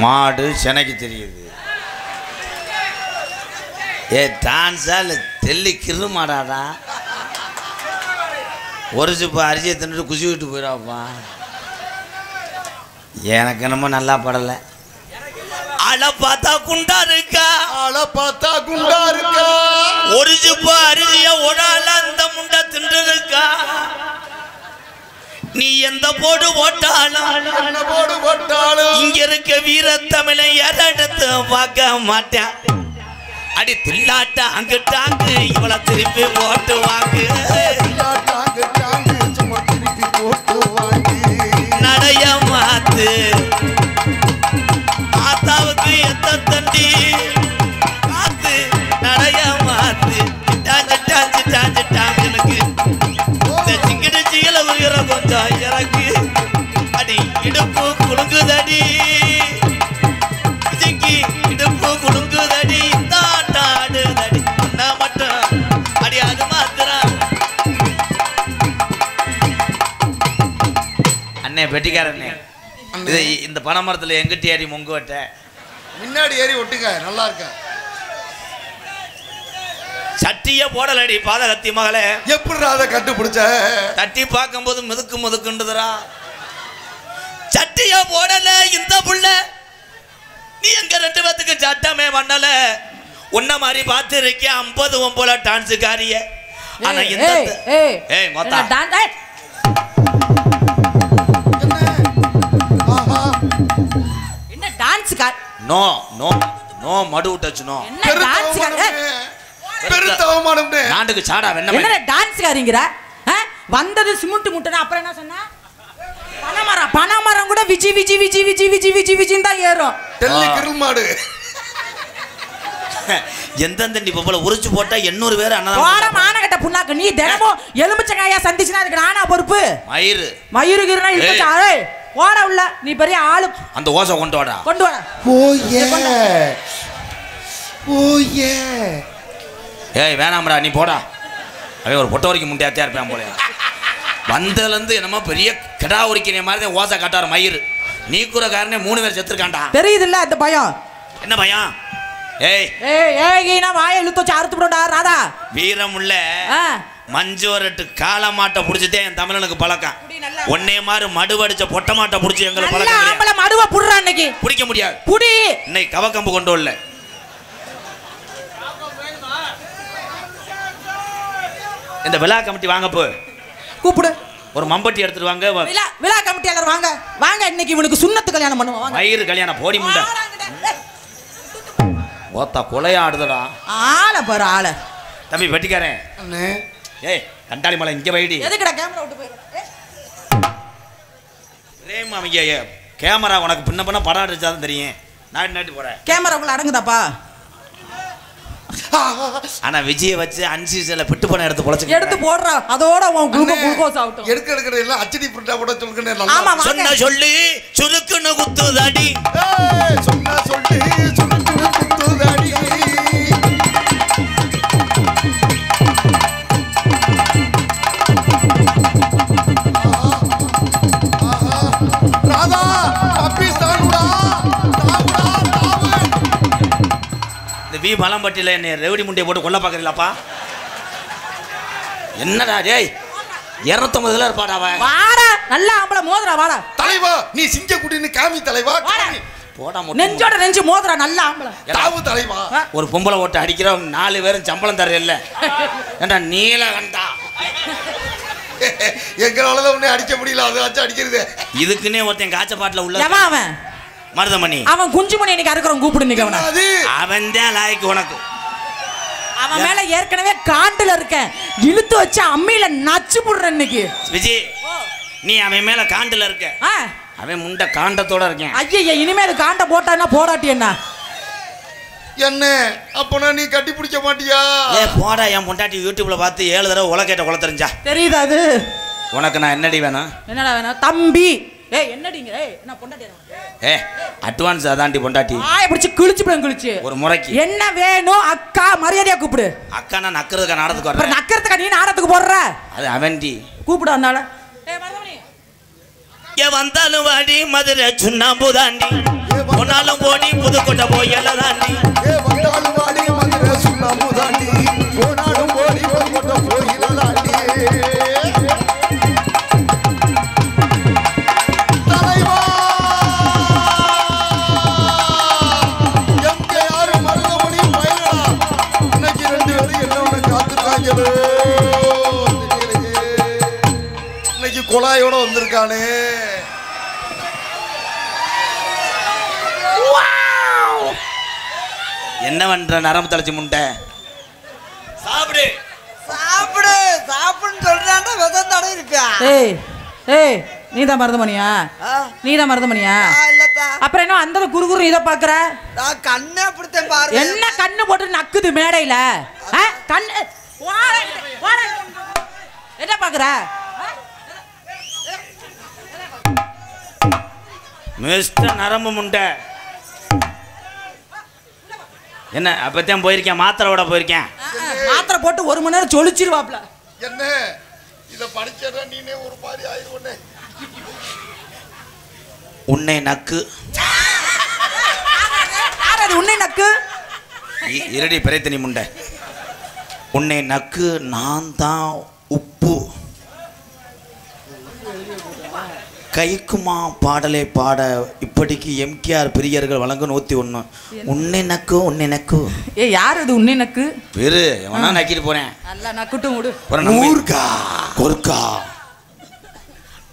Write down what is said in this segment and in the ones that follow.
மாடு செனைக்கு தெரியுது. ஏ டான்ஸா இல்லை தெல்லி கிரு மாடாடா. ஒரு சிப்ப அரிசியை தின்னுட்டு குசி விட்டு போயிடாப்பா. எனக்கு என்னமோ நல்லா படலை. ஆளை பார்த்தா குண்டா இருக்கா, ஆளை பார்த்தா குண்டா இருக்கா. ஒரு சிப்ப அரிசிய ஒடால அந்த முண்டை தின்று இருக்கா. நீ எந்த போடு போட்டாலும் இங்க இருக்க வீர தமிழை யாரெடுத்து பார்க்க மாட்டேன். அடி தில்லாட்ட அங்கிட்டாங்கு இவளை திருப்பி போட்டு வாங்கு. நடைய மாத்து ஆத்தாவுக்கு எத்த தண்டி காத்து. நடைய மாத்து டாஞ்சு டாஞ்சு டாஞ்சு டாங்குனுக்கு இந்த சிங்கிடு சீல உயிர கொஞ்சம் இறக்கு. அடி இடுப்பு குலுங்குதடி சிங்கி இடுப்பு குலுங்குதடி. தாட்டாடுதடி என்ன மட்டும் அடி அது மாத்திரம். அண்ணே பெட்டிக்காரண்ணே, இது இந்த பனைமரத்தில் எங்கிட்ட ஏறி மொங்கு வட்ட முன்னாடி ஏறி ஒட்டுக்க நல்லா இருக்க. சட்டிய போடலடி பாதகத்தி மகளே. எப்படி அதை கண்டுபிடிச்ச? தட்டி பார்க்கும்போது முதுக்கு முதுக்குன்றதுரா. சட்டிய போடல இந்த புள்ள. நீ எங்க 2 பேத்துக்கு சட்டமே பண்ணல. உன்ன மாதிரி பார்த்து இருக்கேன் 50 போல டான்ஸுக்காரிய. ஆனா இந்த ஏய் மொத்தா என்ன டான்ஸ் கார்? நோ நோ நோ மடு டச் நோ. என்ன டான்ஸ் கார்? பெருத்தவமானம் நாட்டுக்கு சாடா வெண்ண. என்ன டான்ஸ் காரிங்கற? வந்தது சிமெண்ட் முட்டனா அப்புறம் என்ன சொன்னா? பனமரம் கூட விஜி விஜி விஜி விஜி விஜி விஜி விஜின்னு தான் ஏறும். டெல்லி கிருள் மாடு. எந்தெந்த நீ பொம்பளை உரிச்சு போட்டா 800 பேர் அண்ணா போற மானகட்ட புண்ணாக்கு. நீ தினமும் எலுமிச்சங்காயா சந்திச்சுனா அதுக்கு நானா பொறுப்பு? மயிறுகிரனா இழுச்சா. ஏய் ஓட உள்ள நீ பெரிய ஆளு. அந்த ஓசை கொண்டு வாடா. கொண்டு வாடா. ஓயே ஏய் வேணாம்டா நீ போடா. அவன் ஒரு பொட்ட வரைக்கும் முண்டியாத்தியா இருப்பேன் போல. வந்ததுலேருந்து என்னமோ பெரிய கிடா உரிக்கிற மாதிரி தான் ஓசை காட்டாரு மயிறு. நீ கூட காரணே 3 பேர் செத்துருக்காண்டா. தெரியுதுல்ல அந்த பயம். என்ன பயம்? ஏய் ஏய் ஏய்னா வாயை இழுத்து வச்சு அறுத்து போடா ராதா. வீரமுள்ள மஞ்சோரட்டு காளை மாட்டை பிடிச்சதே என் தமிழனுக்கு பழக்கம். ஒன்னே மாதிரி மடுவடிச்ச பொட்ட மாட்டை பிடிச்சி எங்களுக்கு பழக்கம். மடுவை புடுறா இன்னைக்கு. பிடிக்க முடியாது. புடி. இன்னைக்கு கவக்கம்பு கொண்டு வரல. இந்த விழா கமிட்டி வாங்க போ. கூப்பிடு. ஒரு மம்பட்டி எடுத்துட்டு வாங்க. விழா கமிட்டியாளர் வாங்க. வாங்க இன்னைக்கு இவனுக்கு சுண்ணத்து கல்யாணம் பண்ணுவோம். வாங்க. மயிறு கல்யாணம் போடி முண்டை. ஓத்தா கொலையா ஆடுதடா. ஆள பாரு ஆள. தம்பி வெட்டிக்காரன். அண்ணே ஏய் கண்டாளி மலை இங்க வைடி. எதுக்குடா கேமரா விட்டு போயிரு? ரேம் அவங்க கேமரா உனக்கு பின்ன பண்ண படம் அடிச்சாதான் தெரியும். நாட்டு போறேன். கேமராக்குள்ள அடங்குதாப்பா. ஆனா விஜயை வச்சு அன்சீசன்ல பிட்டு பணம் எடுத்து பொளச்சு எடுத்து போடுறா. அதோட உன் குளுக்கோஸ் ஆகட்டும். எடுக்கிறது எல்லாம் அச்சடி புட்டா போட சொல்லுங்க. ஆமா சொன்ன சொல்லி சுருக்குன்னு குத்துதடி. சொன்னா சொல்லி சுருக்குன்னு குத்துதடி. ராதா பப்பீஸ் தாங்குடா. இந்த வி மலம்பட்டியில என்ன ரெவடி முண்டையை போட்டு கொல்ல பாக்குறீங்களாப்பா? என்னடா டேய் 250 இருப்பாடா அவன். வாடா நல்ல ஆம்பளை மோதுறா வாடா. தலைவா நீ சிங்க குடின்னு காமி தலைவா. போடா நெஞ்சோட நெஞ்சு மோதுறா நல்ல ஆம்பளை. தாவு தலைவா. ஒரு பொம்பளை ஓட்ட அடிக்கிறவங்க 4 பேரும் சம்பளம் தர இல்ல. ஏண்டா நீல கண்டா எங்களால உன்னை அடிக்க முடியல. அதை வச்சு அடிக்கிறது. இதுக்குன்னே ஒருத்தன் காய்ச்ச பாட்டில் உள்ள அவன் மருதமணி. அவன் குஞ்சுமணி இன்னைக்கு அறுக்கிறோம் கூப்பிடு இன்னைக்கு அவனை. அவன் தான் லாய்க்கு உனக்கு. அவன் மேல ஏற்கனவே காண்டுல இருக்கேன். இழுத்து வச்சு அம்மியில நச்சு புடுறேன் இன்னைக்கு. விஜி நீ அவன் மேல காண்டுல இருக்க. அவன் முண்டை காண்டத்தோட இருக்கேன். ஐயா இனிமேல் காண்ட போட்டான்னா போடாட்டி என்ன என்ன அப்பனா நீ கட்டி பிடிக்க மாட்டியா? ஏ போடா. என் பொண்டாட்டி யூடியூப்ல பார்த்து 7 தடவை உலகேட்ட கொலை தெரிஞ்சா தெரியுதா அது? உனக்கு நான் என்னடி வேணும்? என்னடா வேணும் தம்பி? ஏய் என்னடிங்க? ஏய் என்ன பொண்டாட்டி? ஏ அட்வான்ஸ் அதாண்டி பொண்டாட்டி. ஆய பிடிச்சு கிழிச்சு ஒரு முறைக்கு என்ன வேணும் அக்கா மரியாதையா கூப்பிடு. அக்கா நான் நக்கிறதுக்கா நாடத்துக்கு வரேன். அப்புறம் நக்கிறதுக்கா நீ நாடத்துக்கு போடுற? அது அவன்டி கூப்பிடு. அதனால ஏய் மருதமணி ஏ வந்தாலும் வாடி மதுரை சுண்ணாம்பு தாண்டி. ஏ போனாலும் போடி புதுக்கோட்டை போய் எல்லாம் தாண்டி வந்தாலும் வாடி மதுரை சுண்ணாம்பு தாண்டி போனாலும் போடி புதுக்கோட்டை போய் எல்லாம் தாண்டி தலைவா எம்கேஆர் மருதமணி பயிலா இன்னைக்கு 2 பேரும் என்ன ஒண்ணு காத்துட்டாங்களே இன்னைக்கு குழாயோட வந்திருக்கானே என்ன பண்ற நரம்பு தலைச்சு முண்டை சாப்பிடு சாப்பிடு சாப்பிடுன்னு சொல்றான்டா விதம் தடை இருப்பியா ஏய் ஏய் நீதான் மருதமணியா நீதான் மருதமணியா இல்லத்தா அப்புறம் என்ன அந்த குறுகுறு இதை பாக்குற நான் கண்ணே பிடித்தேன் பாரு என்ன கண்ணு போட்டு நக்குது மேடையில கண்ணு என்ன பாக்குற மிஸ்டர் நரம்பு முண்டை என்ன அப்பத்தான் போயிருக்கேன் மாத்திரை போயிருக்கேன் மாத்திரை போட்டு 1 மணி நேரம் சொலிச்சிருவாப்ல என்ன இத படிச்சற நீனே ஒரு பாதி ஆயிருவனே உன்னை நக்கு யாரது உன்னை நக்கு இருடி பிறைத்தனி முண்டை உன்னை நக்கு நான் தான் உப்பு கைக்குமா பாடலை பாட இப்படிக்கு எம்கேஆர் பிரியர்கள் வழங்கும் 101 உன்னை நக்கு ஏ யார் அது உன்னை நக்கு பெரு எவனா நக்கிட்டு போறேன் நல்லா நக்குட்டும் விடு கொருக்கா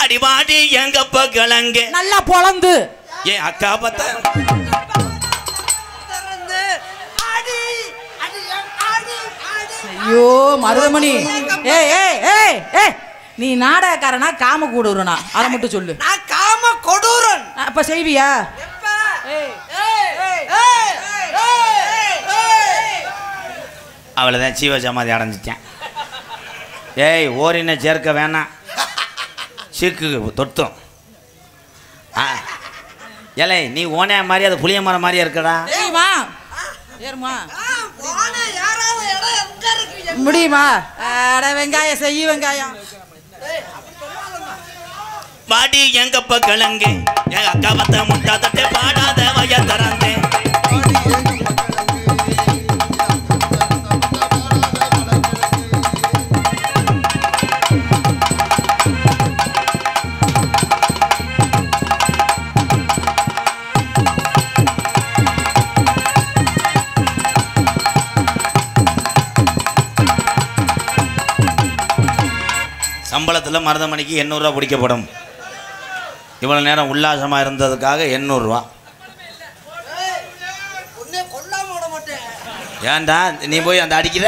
அடிவாடி எங்கப்ப கிழங்கு நல்லா பொளந்து ஏன் அக்கா பார்த்தா ஐயோ மருதமணி ஏய் ஏய் ஏய் ஏய் நீ நாடகக்காரனா காம கூடுறனா அதை மட்டும் சொல்லு நான் காம கொடூரன் அப்ப செய்வியா அவ்வளோதான் சீவ சமாதி அடைஞ்சிட்டேன் ஏய் ஓரின சேர்க்க வேணாம் சீக்கு தொட்டும் ஏலே நீ ஓனே மாதிரி அது புளிய மரம் மாதிரியா இருக்கடா ஏறுமா முடியுமா அட வெங்காயம் செய்ய வெங்காயம் பாடி எங்கப்ப கிழங்கு என் அக்கா பத்த முட்டா தட்டை பாடாத வய தரந்தே சம்பளத்தில் மருதமணிக்கு 800 ரூபா பிடிக்கப்படும் இவ்வளோ நேரம் உல்லாசமாக இருந்ததுக்காக 800 ரூபா ஏன்டா நீ போய் அந்த அடிக்கிற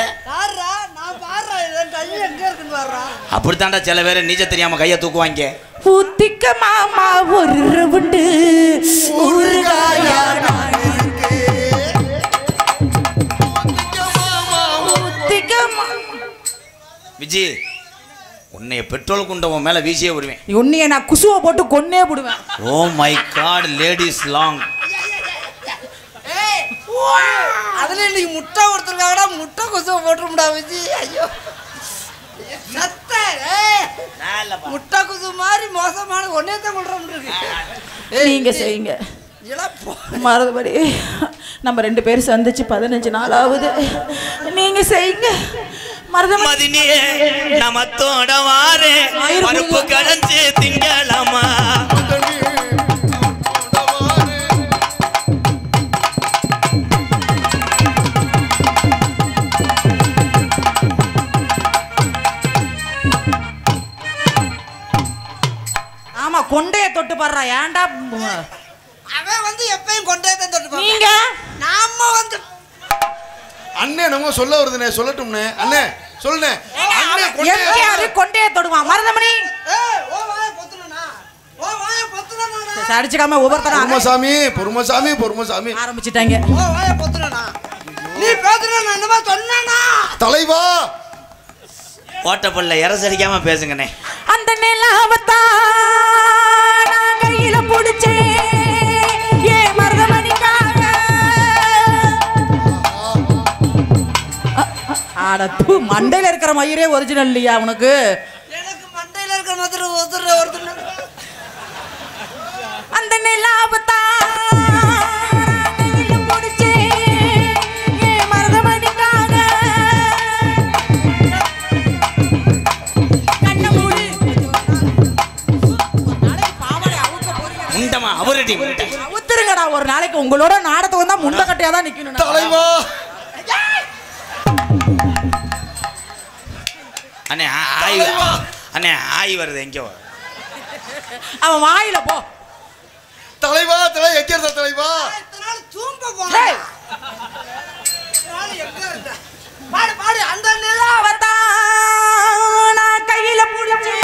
அப்படித்தாண்டா சில பேர் நீச்சல் தெரியாமல் கையை தூக்குவாங்க புத்திக்க மாமா ஒரு ரவுண்டு விஜி உன்னைய பெட்ரோல் குண்ட உன் மேல வீசியே விடுவேன் உன்னைய நான் குசுவை போட்டு கொன்னே விடுவேன் oh my god ladies long அதுல நீ முட்டை கொடுத்துருக்காங்கடா முட்டை குசுவை போட்டுருமுடா விஜி ஐயோ சத்த முட்டை குசு மாதிரி மோசமான ஒன்னே தான் கொள்றோம் நீங்க செய்யுங்க மறந்துபடி நம்ம 2 பேரும் சந்திச்சு 15 நாள் ஆகுது நீங்க செய்யுங்க மதினியே நமத்தோட வாரே பருப்பு கடைஞ்சு திங்கலாமா ஆமா கொண்டைய தொட்டு பாடுறா ஏன்டா அவன் வந்து எப்பயும் கொண்டைய தான் தொட்டு நீங்க நாம வந்து அண்ணே நம்ம சொல்ல வருதுனே சொல்லட்டும்னே அண்ணே சொல்லுனே அண்ணே கொண்டைய தொடுவான் மருதமணி ஓ வாய பொத்துறனா அடிச்சுக்காம ஒவ்வொருத்தரும் பொறுமசாமி ஆரம்பிச்சிட்டாங்க ஓ வாய பொத்துறனா நீ பேசுற நான் என்னமா சொன்னேனா தலைவா ஓட்டப்பல்ல எரசடிக்காம பேசுங்கண்ணே அந்த நிலாவத்தா நான் கையில புடிச்சே ஏ மருதமணிக்காக ஆடப்பு மண்டையில இருக்கிற மயிரே ஒரிஜினல் இல்லையா உனக்கு எனக்கு மண்டையில இருக்கிற ஒருத்தர் அந்த நிலாவத்தா கவரட்டி அவுத்துருங்கடா. ஒரு நாளைக்கு உங்களோட நாடத்தை வந்தா முண்டை கட்டையா தான் நிக்கணும் தலைவா. அண்ணே அண்ணே ஆய் வருது எங்க அவன் வாயில போ. தலைவா தலை எக்கிறத தலைவா. தூங்க போன பாடு பாடு அந்த நிலாவத்தா நான் கையில புடிச்சு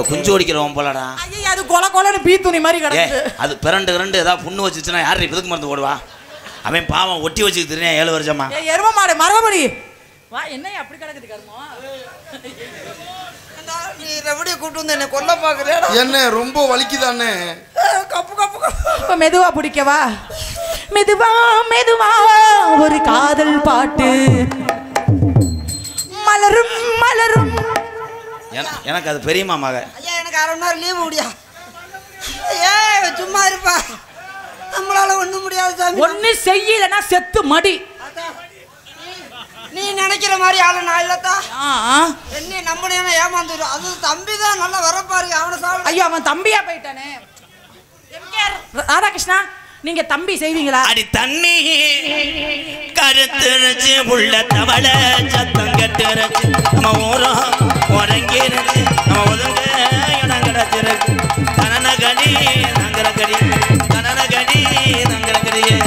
குஞ்சு ஓடிக்கிறவன் போலடா. ஐயா அது கொல கொலன்னு பீ துணி மாதிரி கிடக்கு. அது பிறண்டு ஏதாவது புண்ணு வச்சுச்சுன்னா யாரு இதுக்கு மருந்து போடுவா? அவன் பாவம் ஒட்டி வச்சுக்கு தெரியும் 7 வருஷமா. எரும மாடு மரபடி வா. என்ன அப்படி கிடக்குது கருமோ? நீ ரெவடிய கூட்டு வந்து என்ன கொல்ல பாக்குறேடா. என்ன ரொம்ப வலிக்குதானே? கப்பு கப்பு இப்ப மெதுவா பிடிக்கவா? மெதுவா மெதுவா ஒரு காதல் பாட்டு மலரும் மலரும். எனக்கு அது பெரியமா மக. ஐயா எனக்கு 1/2 மணி நேரம் லீவு முடியா? சும்மா இருப்பா. நம்மளால ஒண்ணும் முடியாது சாமி. ஒண்ணு செய்யலன்னா செத்து மடி. நீ நினைக்கிற மாதிரி ஆளு நான் இல்லத்தா. என்ன நம்பனே ஏமாந்துடும். அது தம்பி தான் நல்லா வரப்பாரு. அவனை சாப்பிட. ஐயோ அவன் தம்பியா போயிட்டானே. ராதாகிருஷ்ணா நீங்க தம்பி செய்வீங்களா? அடி தண்ணி கருத்துருச்சு உள்ள தவள சத்தம் கட்டுருச்சு நம்ம ஊரம் உறங்கிருச்சு நம்ம ஒதுங்க இடம் கிடச்சிருக்கு கனனகடி நங்கரகடி கனனகடி நங்கரகடியே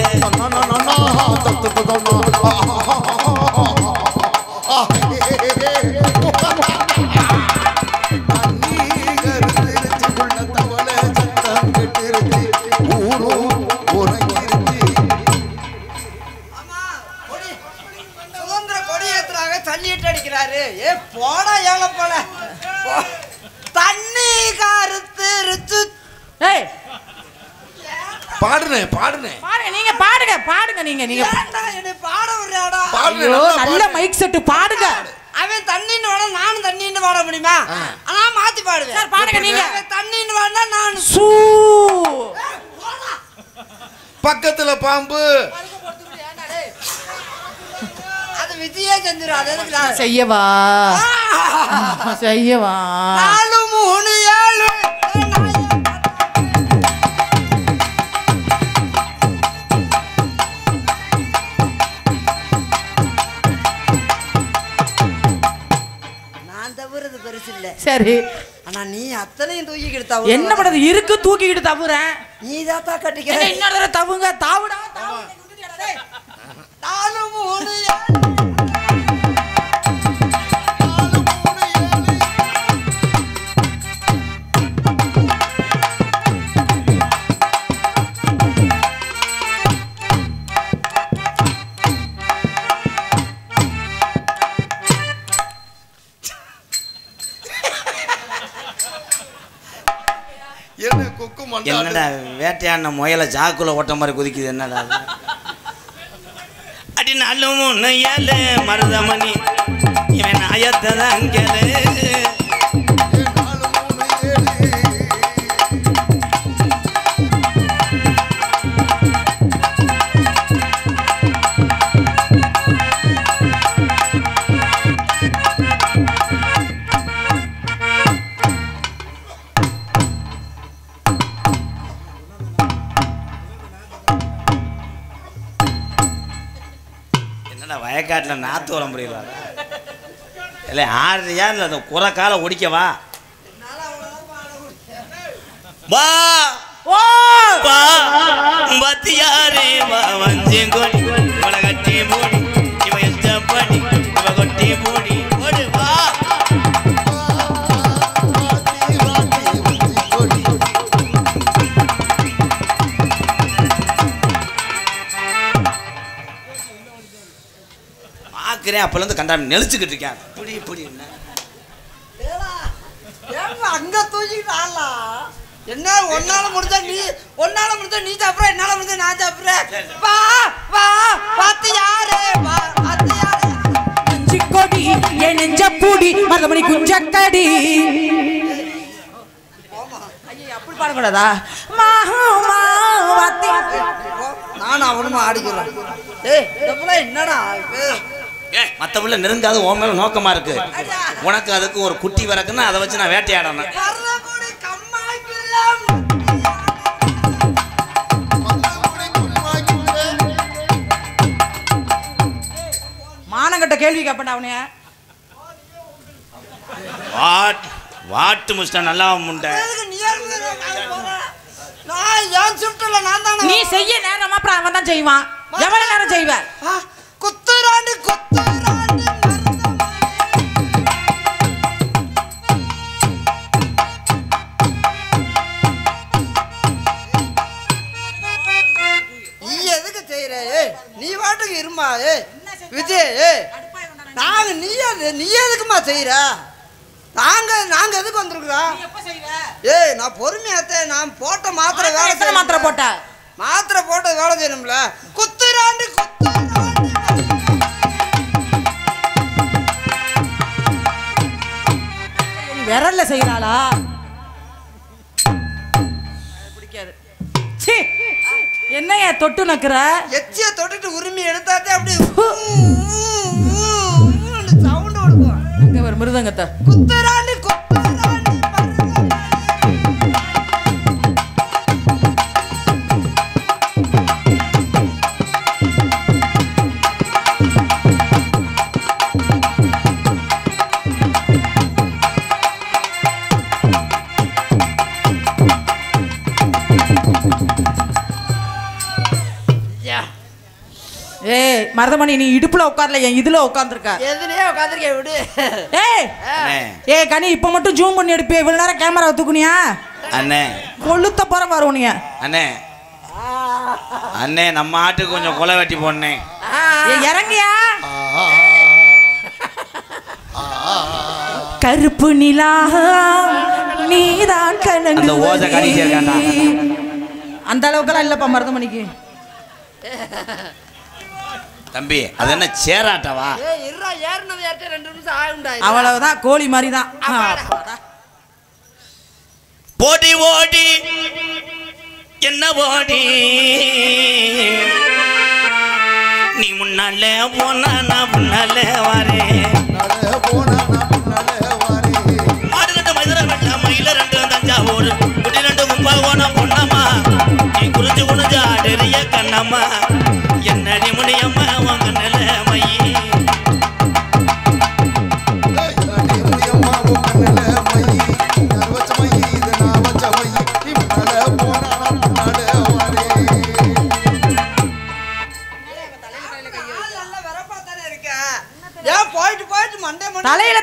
தண்ணிட்டு அடிக்கிறாரு. போடா ஏழை போல தண்ணி கருத்து. பாடுனே பாடுனே பாருங்க நீங்க பாடுங்க பாடுங்க நீங்க நீங்க என்ன பாட விடுறாடா. நல்ல மைக் செட் பாடுங்க. அவன் தண்ணின்னு வாட நானும் தண்ணின்னு வாட முடியுமா? ஆனா மாத்தி பாடுவேன். சார் பாடுங்க நீங்க. தண்ணின்னு வாடா நான் சூ. பக்கத்துல பாம்பு. அது விதியே செஞ்சிரும். அது எதுக்கு செய்யவா செய்யவா? 4 3 7 நான் தவறுது பெருசு இல்ல. சரி ஆனா நீ அத்தனையும் தூக்கிக்கிட்டு என்ன பண்றது? இருக்கு தூக்கிக்கிட்டு தவுறேன். நீ தாத்தா கட்டிக்க. இன்னொரு தடவை தவுங்க தாவுடா. 4 3 என்னடா வேட்டையான முயலை சாக்குல ஓட்ட மாதிரி குதிக்குது என்னடா? அடி 4 3 7 மருதமணி இவன் நாயத்தான் கேளு. வயக்காட்டில் நாற்று வர முடியல இல்லை 6 இல்லை அந்த குறை காலை ஒடிக்கவா வா ஓ வா பத்தியாரே வா வஞ்சங்கோடி இவளை கட்டி மூடி இவ இஷ்டப்படி இவ கொட்டி மூடி ஓடு வா. பார்க்குறேன் அப்போலேருந்து கண்டா நெளிச்சுக்கிட்டு இருக்கேன். இப்படி இப்படி அங்க தூக்கிட்டாளா என்ன? ஒன்னால முடிஞ்சா நீ சாப்பிட, என்னால முடிஞ்சா நான் சாப்பிடுறேன். வா வா பாத்தியாரே வா பாத்தியாரே அஞ்சு கொடி என் நெஞ்ச பூடி மருதமணி குஞ்சக்கடி. ஐயா அப்படி பாடக்கூடாதா? நானும் அவனுமா ஆடிக்கிறேன். என்னடா மற்ற பிள்ளை நெருங்காது உன் மேல நோக்கமா இருக்கு. உனக்கு அதுக்கு ஒரு குட்டி வரக்குன்னா அதை வச்சு நான் வேட்டையாடணும். மானங்கட்ட கேள்வி கேப்படா அவனே. வாட்டு முஸ்டா நல்லா முண்டை. நீ செய்ய நேரமா அப்புறம் அவன் தான் செய்வான். எவ்வளவு நேரம் செய்வ? குத்துராண்டி குத்துராண்டி நீ எதுக்கு செய்யற? நீ வாட்டுக்கு இருமா விஜய். நாங்க நீ எதுக்குமா செய்யற? நாங்க எதுக்கு வந்திருக்கிறோம்? நான் பொறுமையாத்தே. நான் போட்ட மாத்திரை வேலை மாத்திரை போட்ட வேலை செய்யணும்ல. குத்துராண்டி குத்துராண்டி விரல்ல செய்யறாளா? பிடிக்காது. என்னைய தொட்டு நக்குற? எச்சிய தொட்டுட்டு உரிமை எடுத்தாத்தே அப்படியே சவுண்ட் கொடுக்கும். அங்க ஒரு மிருதங்கத்தை குத்துராண்டி குத்துராண்டி மருதமணி, நீ இடுப்புல உட்கார்ல, என் இதுல உட்கார்ந்துருக்க. எதுலயே உட்கார்ந்துருக்க விடு. ஏய் கனி, இப்ப மட்டும் ஜூம் பண்ணி எடுப்பே. இவ்வளவு நேரம் கேமரா தூக்குனியா? அண்ணே கொளுத்த போற வருவனியா? அண்ணே நம்ம ஆட்டுக்கு கொஞ்சம் கொலை வெட்டி போனேன். இறங்கியா? கருப்பு நிலா நீதான் கணங்கு. அந்த ஓசை கடிச்சு இருக்காண்டா. அந்த அளவுக்குலாம் இல்லப்பா மருதமணிக்கு. தம்பி அது என்ன சேராட்டவா? அவ்வளவுதான், கோழி மாதிரி தான். போடி ஓடி என்ன ஓடி நீ முன்னாலே போனா நான் முன்னாலே வரேன். மாடு கட்ட மதுரை கட்ட மயில ரெண்டு தஞ்சாவூர் குட்டி ரெண்டு முப்பா போன பொண்ணம்மா நீ குறிச்சு குனிஞ்சு ஆடுறிய கண்ணம்மா என்னடி முடியம்மா உங்க நில மையி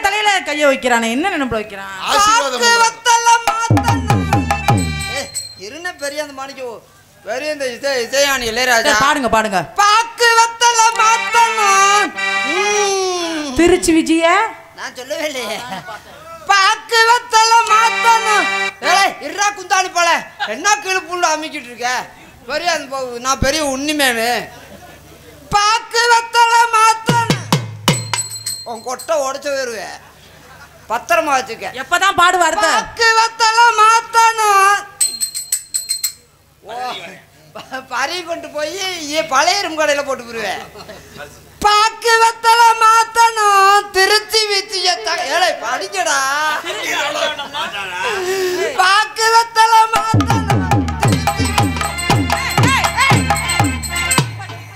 தலையில கைய வைக்கிறானே, என்ன நினைப்பு வைக்கிறான்? இருந்த பெரிய அந்த மாணிக்கு பெரிய இந்த இசையானி இளையராஜா பாடுங்க. பாக்கு வத்தல மாத்தணும். திருச்சி விஜய நான் சொல்லவே இல்லையே. பாக்கு வத்தல மாத்தணும். இருடா குந்தாணி போல என்ன கீழே புள்ள அமைக்கிட்டு இருக்க? பெரிய நான் பெரிய உண்மையானு. பாக்கு வத்தல மாத்தணும். உன் கொட்டை உடைச்ச வருவேன். பத்திரமா வச்சுக்க. எப்பதான் பாடுவாரு? பாக்கு வத்தல மாத்தணும். பறி கொண்டு போய் பழைய எறும்பு கடையில போட்டு போடுவேன். பாக்கு வத்தல மாத்தணும். திருச்சி விச்சிய படிக்கடா. பாக்கு வத்தல மாத்தணும்.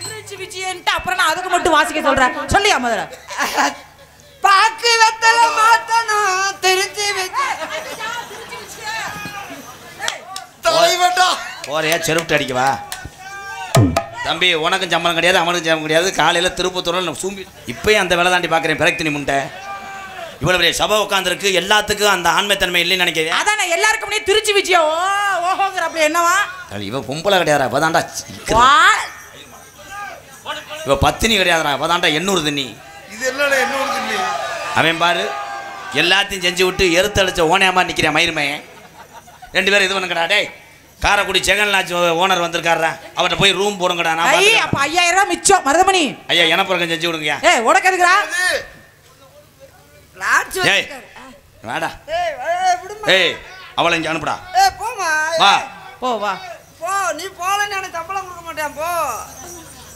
திருச்சி விச்சியன்ட்டு அப்புறம் நான் அதுக்கு மட்டும் வாசிக்க சொல்றேன். சொல்லியா முதல்ல? பாக்கு வத்தல மாத்தணும். திருச்சி விச்சி போறியா செருப்பு அடிக்கவா? தம்பி உனக்கும் சம்பளம் கிடையாது, அவனுக்கும் சம்பளம் கிடையாது. காலையில் திருப்பத்தூரில் சூம்பி இப்பயும் அந்த வேலை தாண்டி பார்க்குறேன். பிறகு நீ முண்டை இவ்வளோ பெரிய சபை உட்காந்துருக்கு, எல்லாத்துக்கும் அந்த ஆண்மைத்தன்மை இல்லைன்னு நினைக்கிறேன். அதான் நான் எல்லாருக்கும் முன்னாடி திருச்சி விஜயா ஓஹோங்கிற அப்படி என்னவா? இவன் பொம்பளை கிடையாதா? இப்போதாண்டா இவ பத்தினி கிடையாதுடா. இப்போதாண்டா 800 தண்ணி. இது என்னடா 800 தண்ணி? அவன் பாரு எல்லாத்தையும் செஞ்சு விட்டு எருத்தளிச்ச ஓனையாமா நிற்கிறேன் மயிருமே. 2 பேரும் இது பண்ணுங்கடா. டேய் காரைக்குடி செகண்ட் லாட்ஜ் ஓனர் வந்திருக்காரா, அவர்கிட்ட போய் ரூம் போடுங்கடா. நான் அப்ப 5000 ரூபாய் மிச்சம். மருதமணி ஐயா எனப்புறம் செஞ்சு விடுங்கயா. உனக்கு எதுக்குறா? வாடா. அவளை இங்கே அனுப்புடா. போமா வா வா போ. நீ போலன்னு எனக்கு சம்பளம் கொடுக்க மாட்டேன். போ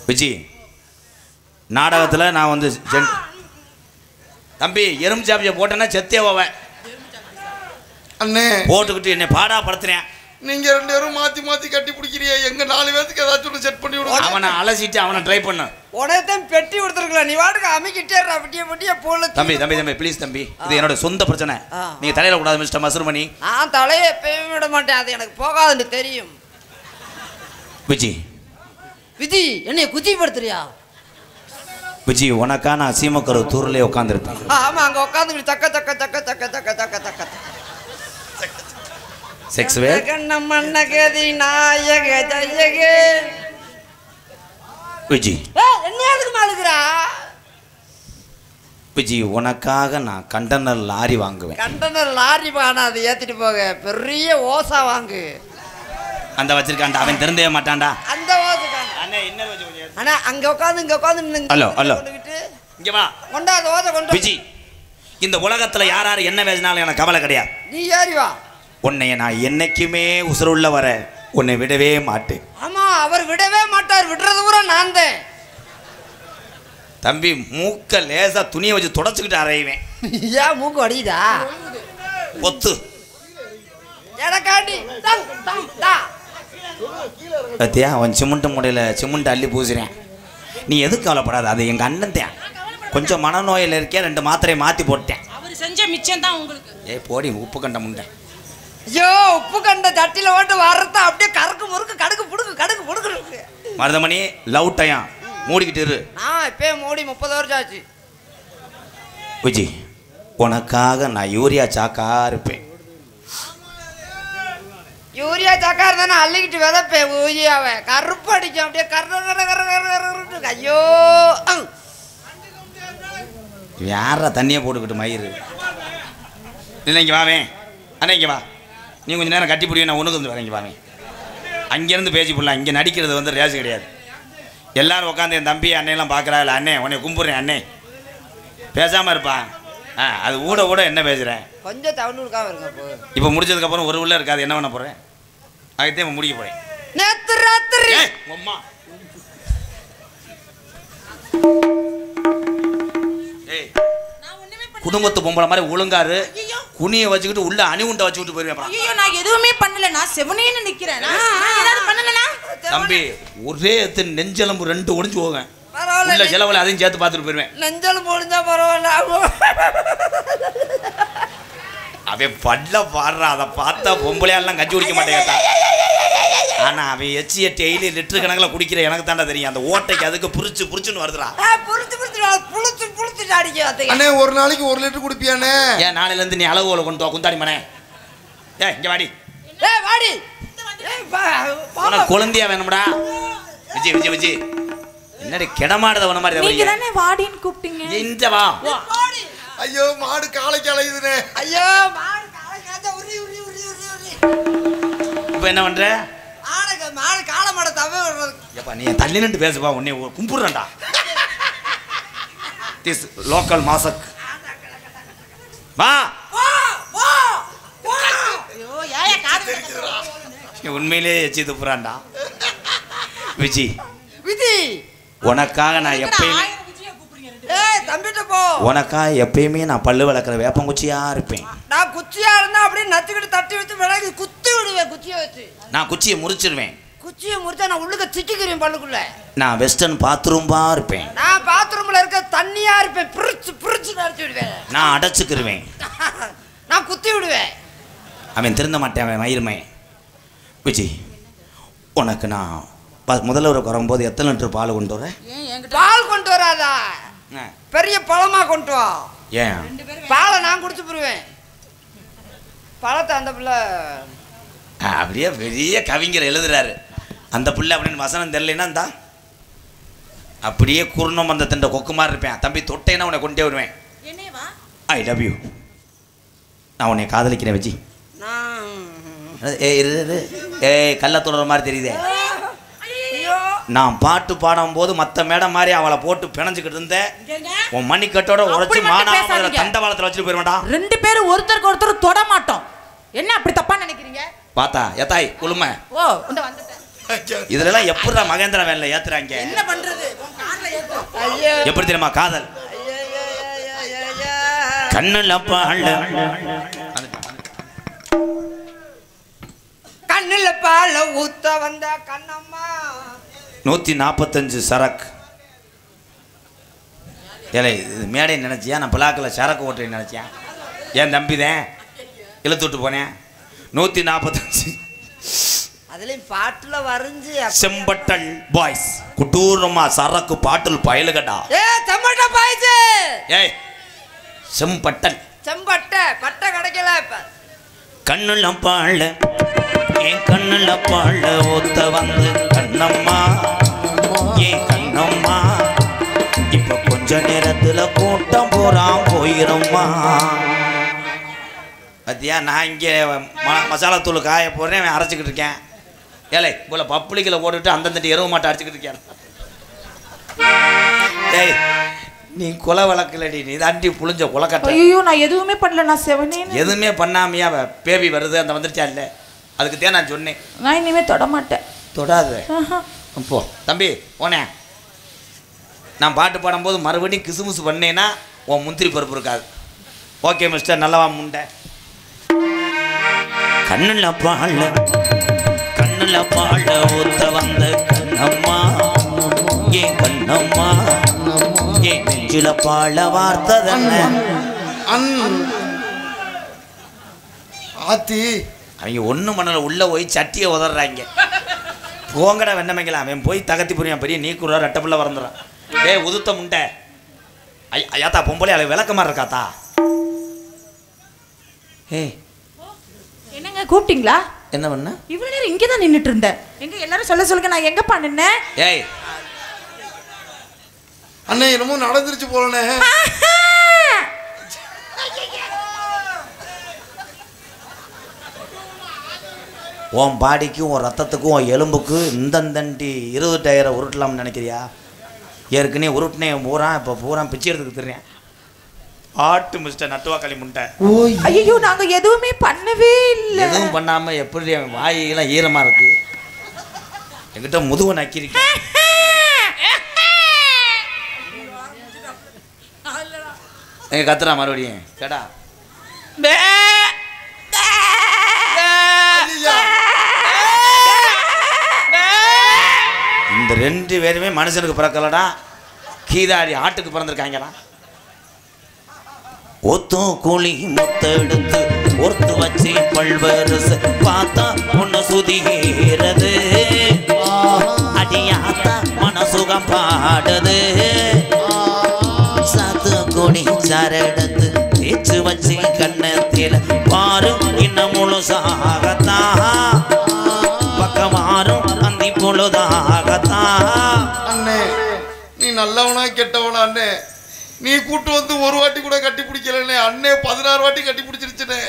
விஜி நாடகத்தில் நான் வந்து தம்பி எறும்பு சாப்பிய போட்டேன்னா செத்தே போவேன் அண்ணே போட்டுக்கிட்டு என்னை பாடா படுத்துறேன். நீங்க 2 பேரும் மாத்தி மாத்தி கட்டி பிடிக்கிறீங்க. எங்க 4 பேருக்கு ஏதாச்சும் ஒன்று செட் பண்ணி விடுவோம். அவனை அலசிட்டு அவனை ட்ரை பண்ண உடனே பெட்டி கொடுத்துருக்கலாம். நீ வாட்டுக்கு அமைக்கிட்டே பெட்டிய போல. தம்பி தம்பி தம்பி ப்ளீஸ் தம்பி, இது என்னோட சொந்த பிரச்சனை. நீங்க தலையில கூடாது மிஸ்டர் மசுர்மணி. நான் தலையை எப்பயும் விட மாட்டேன், அது எனக்கு போகாதுன்னு தெரியும். விஜி விஜி என்னைய குச்சிப்படுத்துறியா? விஜி உனக்கா நான் சீமக்கரு தூர்லயே உட்காந்துருப்பேன். ஆமா அங்க உட்காந்து சக்க சக்க சக்க சக்க சக்க சக்க சக்க செக்ஸ் வேர் கண்ணமண்ண கேதி நாயக ஜயகே. விஜி என்ன எதுக்கு மாளுக்குறா? விஜி உனக்காக நான் கண்டனர் லாரி வாங்குவேன். கண்டனர் லாரி வாங்க, அதை ஏத்திட்டு போக பெரிய ஓசா வாங்கு. அந்த வச்சிருக்கான்டா, அவன் தெரிந்தே மாட்டான்டா. அந்த ஓசை அண்ணே இன்னொரு வச்சு கொஞ்சம். அண்ணா அங்க உட்காந்து இங்க உட்காந்து ஹலோ ஹலோ இங்க வா. கொண்டா அந்த ஓசை கொண்டு. விஜி இந்த உலகத்துல யார் யார் என்ன பேசினாலும் எனக்கு கவலை கிடையாது. நீ ஏறி வா. உன்னைய நான் என்னைக்குமே உசுருள்ள வர உன்னை விடவே மாட்டேன். ஆமா அவர் விடவே மாட்டார், விடுறது கூட நான் தான். தம்பி மூக்க லேசா துணியை வச்சு தொடச்சுக்கிட்டு அரைவேன். ஏன் மூக்கு வடிதா? பொத்து எனக்காண்டி பத்தியா அவன் சிமெண்ட் முடையில சிமெண்ட் அள்ளி பூசுறேன். நீ எதுக்கு கவலைப்படாத, அது எங்க அண்ணன் தான். கொஞ்சம் மனநோயில் இருக்கே, 2 மாத்திரையை மாத்தி போட்டேன். அவர் செஞ்ச மிச்சம் தான் உங்களுக்கு. ஏய் போடி உப்பு கண்ட முண்டை. ஐயோ உப்பு கண்ட சட்டியில ஓட்டு வர்றத அப்படியே கறக்கு முறுக்கு கடுக்கு புடுக்கு. மருதமணி லவ் டைம் மூடிக்கிட்டு இரு. நான் இப்பயே மூடி 30 வருஷம் ஆச்சு. விஜி உனக்காக நான் யூரியா சாக்கா இருப்பேன். யூரியா சாக்கா இருந்தா அள்ளிக்கிட்டு விதப்பேன். யூரியாவை கருப்பு அடிக்கும் அப்படியே கரு. ஐயோ யாரா தண்ணியை போட்டுக்கிட்டு மயிறு இல்லை. இங்கே வாவேன் அண்ணா, இங்கே வா. நீ கொஞ்சம் நேரம் கட்டி பிடிவேன், நான் ஒன்றுக்கு வந்து வரேன். இங்கே வாவேன். அங்கேருந்து பேசி போடலாம். இங்கே நடிக்கிறது வந்து ரேஸ் கிடையாது. எல்லாரும் உட்காந்து என் தம்பி அண்ணையெல்லாம் பார்க்குறா. இல்லை அண்ணே உன்னை கும்பிட்றேன் அண்ணே பேசாமல் இருப்பா. அது ஊட என்ன பேசுகிறேன். கொஞ்சம் தவணு இருக்காம இருங்க. இப்போ முடிச்சதுக்கப்புறம் ஒரு உள்ள இருக்காது. என்ன பண்ண போகிறேன்? அதுக்கே முடிக்க போகிறேன். நேத்து ராத்திரி அம்மா குடும்பத்து பொம்பளை மாதிரி ஒழுங்காரு. குனியை வச்சுக்கிட்டு உள்ள அணி உண்டை வச்சு விட்டு போயிருவேன். ஐயோ நான் எதுவுமே பண்ணல, நான் செவனேன்னு நிக்கிறேன். ஏதாவது பண்ணலனா தம்பி ஒரே எத்தனை நெஞ்செலும்பு 2 ஒடிஞ்சு போவேன். உள்ள செலவுல அதையும் சேர்த்து பார்த்துட்டு போயிருவேன். நெஞ்செலும்பு ஒடிஞ்சா பரவாயில்ல. அவன் பல்ல பாடுறா, அதை பார்த்தா பொம்பளையாலாம் கஞ்சி குடிக்க மாட்டேங்கட்டா. ஆனா அவன் எச்சிய டெய்லி லிட்டர் கணக்கில் குடிக்கிற எனக்கு தாண்டா தெரியும். அந்த ஓட்டைக்கு அதுக்கு புரிச்சுன்னு வருதுடா. அண்ணே ஒரு நாளைக்கு 1 லிட்டர் குடிப்பியானே? ஏன் நாளையில இருந்து நீ அளவுல கொண்டு வா குந்தாடி மனே. இங்க வாடி. வாடி. குழந்தையா வேணும்டா. விஜய் விஜய் விஜய் என்னடி கிடமாடுதவன மாதிரி நீங்க தானே வாடின்னு கூப்பிட்டீங்க. இந்த வா. ஐயோ மாடு காலைக்கு அலையுதுனே. ஐயோ மாடு காலைக்கு உரி. இப்போ என்ன பண்ற? மாடு காளை மாட தவே விடுறது. ஏப்பா நீ தள்ளி நின்று பேசுப்பா, உன்னை கும்பிடுறேன்டா. திஸ் லோக்கல் மாசக் வா. உண்மையிலே எச்சி துப்புறான்டா. விஜி உனக்காக நான் எப்பயுமே உனக்காக எப்பயுமே நான் பல்லு வளர்க்குற வேப்பங்குச்சியா இருப்பேன். நான் குச்சியா இருந்தா அப்படியே நச்சுக்கிட்டு தட்டி வச்சு விளையாடி குத்தி விடுவேன். குச்சியை வச்சு நான் குச்சியை முறிச்சிருவேன். குச்சியை முறிச்சா நான் உள்ளுக்க சிட்டிக்கிறேன் பல்லுக்குள்ள. நான் வெஸ்டர்ன் பாத்ரூம்பா இருப்பேன். நான் பாத்ரூம்ல இருக்க தண்ணியா இருப்பேன். பிரிச்சு அடிச்சு விடுவேன். நான் அடைச்சுக்கிருவேன். நான் குத்தி விடுவேன். அவன் திருந்த மாட்டேன், அவன் மயிருமே. விஜி உனக்கு நான் முதல்வருக்கு வரும்போது எத்தனை லிட்டர் பால் கொண்டு வரேன்? பால் கொண்டு வராதா, பெரிய பழமா கொண்டு வா. ஏன் பாலை நான் குடிச்சு போடுவேன். பழத்தை அந்த பிள்ளை அப்படியே பெரிய கவிஞர் எழுதுறாரு. அந்த பிள்ளை அப்படின்னு வசனம் தெரியலன்னா இந்தா அப்படியே குருணம் அந்த தண்டை கொக்கு மாதிரி இருப்பேன். தம்பி தொட்டேன்னா உன்னை கொண்டே வருவேன். I love you. நான் உன்னை காதலிக்கிறேன் விஜி. ஏய் கள்ள தொடர மாதிரி தெரியுதே. நான் பாட்டு பாடும்போது மற்ற மேடம் மாதிரி அவளை போட்டு பிணைஞ்சுக்கிட்டு இருந்தேன். உன் மணிக்கட்டோட உரைச்சி மானாமதுரை தண்டவாளத்தில் வச்சுட்டு போயிருவேன்டா. 2 பேரும் ஒருத்தருக்கு ஒருத்தர் தொட மாட்டோம். என்ன அப்படி தப்பா நினைக்கிறீங்க? பார்த்தா எத்தாய் குளுமை. ஓ இந்த வந்துட்டேன். இதெல்லாம் எப்படிடா மகேந்திரா வேன்ல ஏத்துறாங்க? என்ன பண்றது? எப்படி தெரியுமா காதல்? கண்ணுல பால் கண்ணுல பால் ஊத்த வந்த கண்ணம்மா 145 சரக்கு. ஏலே இது மேடை நினச்சியா? நான் பிளாக்கில் சரக்கு ஓட்டுறேன்னு நினச்சேன். ஏன் தம்பிதான் இழுத்து விட்டு போனேன். 145 அதுலயும் பாட்டுல வரைஞ்சு செம்பட்டல் பாய்ஸ் குட்டூரமா சரக்கு பாட்டில் பயலுகடா. செம்பட்ட பாய்ஸ். ஏய் செம்பட்டல் செம்பட்டை பட்டை கிடைக்கல. இப்ப கண்ணுல பாழ என் கண்ணுல பாழ ஊத்த வந்து கண்ணம்மா ஏன் கண்ணம்மா இப்ப கொஞ்ச நேரத்துல கூட்டம் போறான் போயிரம்மா. பத்தியா நான் இங்கே மசாலா தூள் காய போடுறேன், அரைச்சிக்கிட்டு இருக்கேன். ஏலே போல பப்புளிக்கில் போட்டுட்டு அந்தந்த எருவு மாட்டை அடிச்சுக்கிட்டு இருக்கேன். டேய் நீ கொலை வழக்கில்லடி, நீ தாண்டி புளிஞ்ச கொலைக்கட்ட. ஐயோ நான் எதுவுமே பண்ணல. நான் செவனே எதுவுமே பண்ணாமையா பேபி வருது அந்த வந்துருச்சா இல்லை? அதுக்கு தான் நான் சொன்னேன் நான் இனிமே தொட மாட்டேன். தொடாது போ தம்பி போனேன். நான் பாட்டு பாடும்போது மறுபடியும் கிசுமுசு பண்ணேன்னா உன் முந்திரி பருப்பு இருக்காது. ஓகே மிஸ்டர் நல்லவா முண்டை. கண்ணுல பாழ கண்ணுல பாழ ஊத்த வந்த கண்ணம்மா ஏன் கண்ணம்மா ஏன் நெஞ்சில பாழ வார்த்ததல்ல ஆத்தி. அவங்க ஒன்றும் பண்ணல, உள்ள போய் சட்டியை உதறாங்க. போங்கடா வெண்ணமைக்கலாம். அவன் போய் தகத்தி புரியான் பெரிய நீக்குறா ரெட்டப்பிள்ள வரந்துறான். டேய் உதுத்த முண்டை ஐயாத்தா பொம்பளை அதை விளக்க மாதிரி இருக்காத்தா. ஏய் என்னங்க கூப்பிட்டீங்களா? என்ன பண்ண? இவ்வளவு நேரம் இங்கே தான் நின்றுட்டு இருந்தேன். எங்க எல்லாரும் சொல்ல சொல்லுங்க, நான் எங்க பண்ணேன்? ஏய் அண்ணே என்னமோ நடந்துருச்சு போலனே. உன் பாடிக்கும் உன் ரத்தத்துக்கும் உன் எலும்புக்கு இந்தந்தண்டி 20 டயரை உருட்டலாம்னு நினைக்கிறியா? ஏற்கனவே உருட்டினே பூரா இப்போ பூரா பிச்சை எடுத்துக்கு தெரியும். ஆட்டு மிஸ்டர் நட்டுவாக்களி முண்டை. ஐயோ நாங்க எதுவுமே பண்ணவே இல்லை. எதுவும் பண்ணாம எப்படி வாயெல்லாம் ஈரமா இருக்கு? என்கிட்ட முதுவை நக்கிருக்க. எங்க கத்துறா மறுபடியும் கேடா. இந்த 2 பேருமே மனுஷனுக்கு பிறக்கலடா, கீதாடி ஆட்டுக்கு பிறந்திருக்காங்களா? ஒத்தும் கூலி முத்த எடுத்து ஒருத்து வச்சு பல்வரசு பார்த்தா பொண்ணு சுதிகிறது அடியாத்தா மனசுகம் பாடுது சாத்து கூடி சரடத்து தேச்சு வச்சு கண்ணத்தில் பாரு இன்னும் முழுசாகத்தா பக்கமாறும் அந்தி பொழுதாகத்தா. அண்ணே நீ நல்லவனா கெட்டவனா? அண்ணே நீ கூட்டு வந்து ஒரு வாட்டி கூட கட்டி பிடிக்கலண்ணே. அண்ணே 16 வாட்டி கட்டி பிடிச்சிருச்சுனே.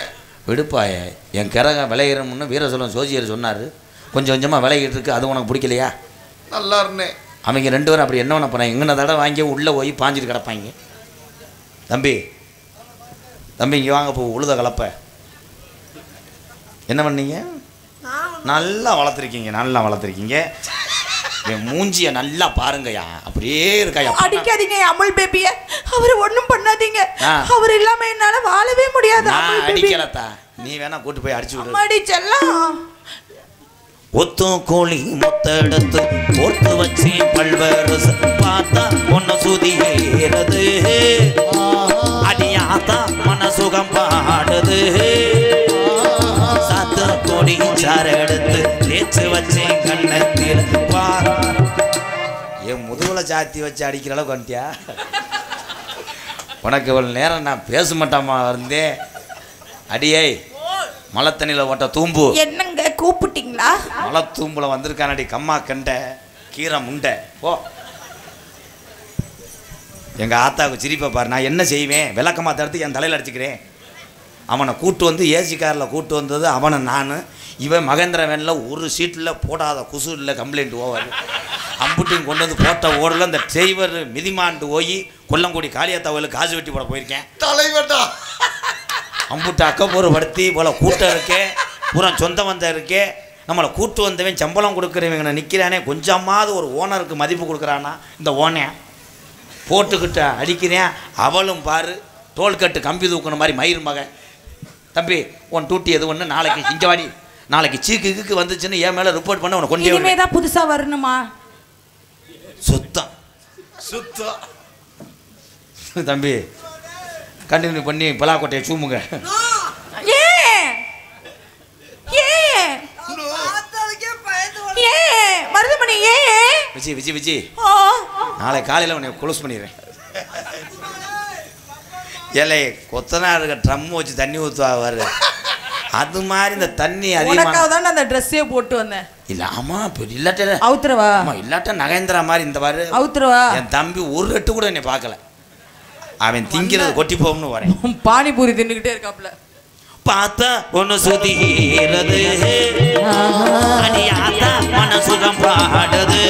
விடுப்பாய என் கிறக விளையிறோம்னு வீரசோழன் சோசியர் சொன்னார். கொஞ்சம் கொஞ்சமாக விளையிட்டு இருக்கு, அது உனக்கு பிடிக்கலையா? நல்லா இருந்தேன். அவங்க 2 பேரும் அப்படி என்ன பண்ண போனாங்க? எங்கன தடவை வாங்கி உள்ளே போய் பாஞ்சிட்டு கிடப்பாங்க. தம்பி தம்பி இங்கே வாங்க போ, உழுத கலப்ப என்ன பண்ணீங்க? நல்லா வளர்த்துருக்கீங்க, நல்லா வளர்த்துருக்கீங்க. என் மூஞ்சிய நல்லா பாருங்கய்யா, அப்படியே இருக்காயா. அடிக்காதீங்க அமுல் பேபிய, அவர் ஒண்ணும் பண்ணாதீங்க. அவர் இல்லாம என்னால வாழவே முடியாது. நான் அடிக்கலத்தா, நீ வேணா கூட்டு போய் அடிச்சு விடு. அடிச்சலாம். ஒத்தும் கோழி மொத்த எடுத்து பொறுத்து வச்சு பல்வரசு பார்த்தா பொண்ணு சுதியேறது அடியாத்தா மனசுகம் பாடுது சாத்து கோடி சார எடுத்து தேச்சு வச்சு கண்ணத்தில் பார். என் முதுகுல சாத்தி வச்சு அடிக்கிற அளவுக்கு வந்துட்டியா? உனக்கு இவ்வளவு நேரம் நான் பேச மாட்டாமா இருந்தேன். அடியே மழை தண்ணியில் ஓட்ட தூம்பு. என்னங்க கூப்பிட்டீங்களா? மழை தூம்புல வந்திருக்கானடி கம்மா கண்ட கீரை முண்டை. ஓ எங்க ஆத்தாவுக்கு சிரிப்பை பாரு. நான் என்ன செய்வேன்? விளக்கமா தடுத்து என் தலையில் அடிச்சுக்கிறேன். அவனை கூட்டு வந்து ஏசி காரில் கூட்டு வந்தது அவனை நான். இவன் மகேந்திர வேனில் ஒரு சீட்டில் போடாத குசு இல்லை, கம்ப்ளைண்ட் ஓவர். அம்புட்டையும் கொண்டு வந்து போட்ட ஓடல இந்த டிரைவர் மிதிமாண்டு போய் கொல்லங்குடி காளியாத்தா கோயிலுக்கு காசு வெட்டி போட போயிருக்கேன். தலைவட்டா அம்புட்டு அக்கப்பூர் படுத்தி போல் கூட்டம் இருக்கே, பூரா சொந்தம் வந்த இருக்கே. நம்மளை கூட்டு வந்தவன் சம்பளம் கொடுக்குறவங்க நிற்கிறானே, கொஞ்சமாவது ஒரு ஓனருக்கு மதிப்பு கொடுக்குறானா இந்த ஓனே? போட்டுக்கிட்ட அடிக்கிறேன். அவளும் பாரு தோல்கட்டு கம்பி தூக்குன மாதிரி மயிர் மகன். தம்பி உன் டூட்டி எது ஒன்று நாளைக்கு இஞ்சவாடி நாளைக்கு சீக்கு வந்துச்சுன்னு என் மேலே ரிப்போர்ட் பண்ண உனக்கு கொண்டே இனிமே தான் புதுசா வரணுமா? சுத்தம் தம்பி கண்டினியூ பண்ணி பலாக்கோட்டையை சூமுங்க. மருதமணி விஜி விஜி நாளை காலையில் உன்னை குளோஸ் பண்ணிடுறேன். ஏலே கொத்தனாருக்க ட்ரம் வச்சு தண்ணி ஊற்றுவாரு அது மாதிரி இந்த தண்ணி அதிகமாக தான் அந்த ட்ரெஸ்ஸே போட்டு வந்தேன். இல்லை ஆமாம் இப்போ இல்லாட்ட அவுத்துறவா? ஆமாம் இல்லாட்ட நகேந்திரா மாதிரி இந்த வாரு அவுத்துறவா? என் தம்பி ஒரு ரெட்டு கூட என்னை பார்க்கல. அவன் திங்கிறது கொட்டி போகும்னு வரேன். பானிபூரி தின்னுக்கிட்டே இருக்காப்புல. பார்த்தா ஒன்று சுதிகிறது மனசுகம் பாடுது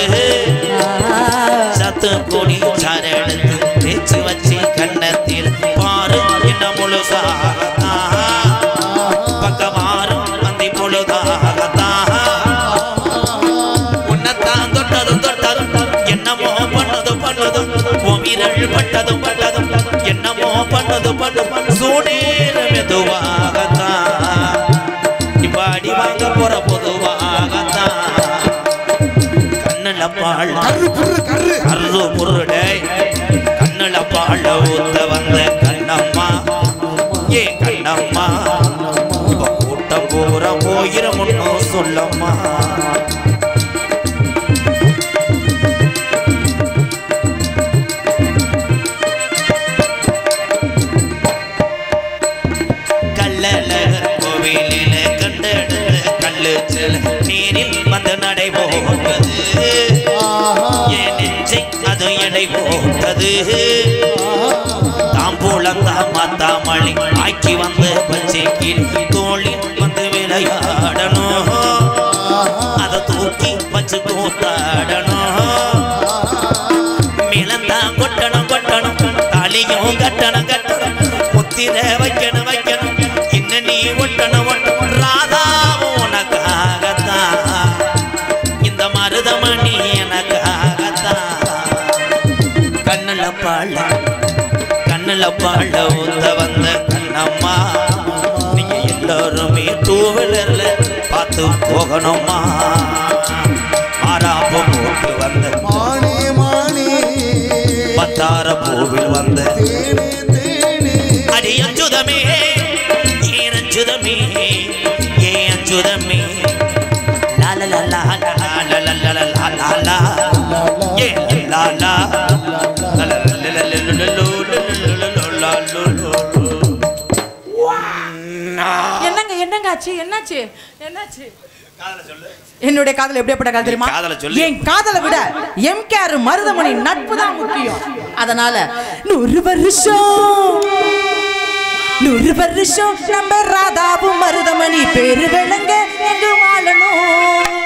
சத்து கொடி சரடுத்து தேச்சு வச்சு கண்ணத்தில் பாரு என்ன முழுசாகத்தா பக்கமாறும் அந்தி பொழுதாகத்தா உன்னத்தான் தொட்டதும் என்னமோ பண்ணதும் உமிரல் பட்டதும் என்னமோ பண்ணதும் சூடேற மெதுவாகத்தான் இப்ப அடி வாங்க போற பொதுவாகத்தான் கண்ணுல பாழ கரு புருடை கண்ணுல பாழ ஊத்த வந்த கண்ணம்மா ஏ கண்ணம்மா கூட்ட போற போயிர முன்னும் சொல்லம்மா. நீரில் வந்து நடை போட்டது என் நெஞ்சை அது எடை போட்டது தாம்பூலம் தாமத்தாமழி ஆக்கி வந்து பச்சை கீழ் தோளில் வந்து விளையாடணும் அதை தூக்கி வச்சு கூத்தாடணும் மிளந்தான் கொட்டணும் தாலியும் கட்டணும் முத்திர வைக்கணும் இன்னும் நீ ஒட்டணும் ராதாவும் உனக்காகத்தான் இந்த மருதமணி எனக்காகத்தான் கண்ணுல பாழ ஊத்த வந்த கண்ணம்மா நீங்க எல்லாருமே டூவீலர்ல பார்த்து போகணுமா மாறாப்பு போட்டு வந்த பத்தார பூவில் வந்த அடி அஞ்சுதமே அஞ்சுதமே ஏ அஞ்சுதமே லாலலா லாலலா ஏ லாலா என்னங்க ஆச்சு? என்னாச்சு? என்னுடைய காதல் எப்படிப்பட்ட காதல் தெரியுமா? என் காதலை விட எம்கேஆர் மருதமணி நட்பு தான் முக்கியம். அதனால 100 வருஷம் நம்ம ராதாவும் மருதமணி பேரு விளங்க எங்கு வாழணும்.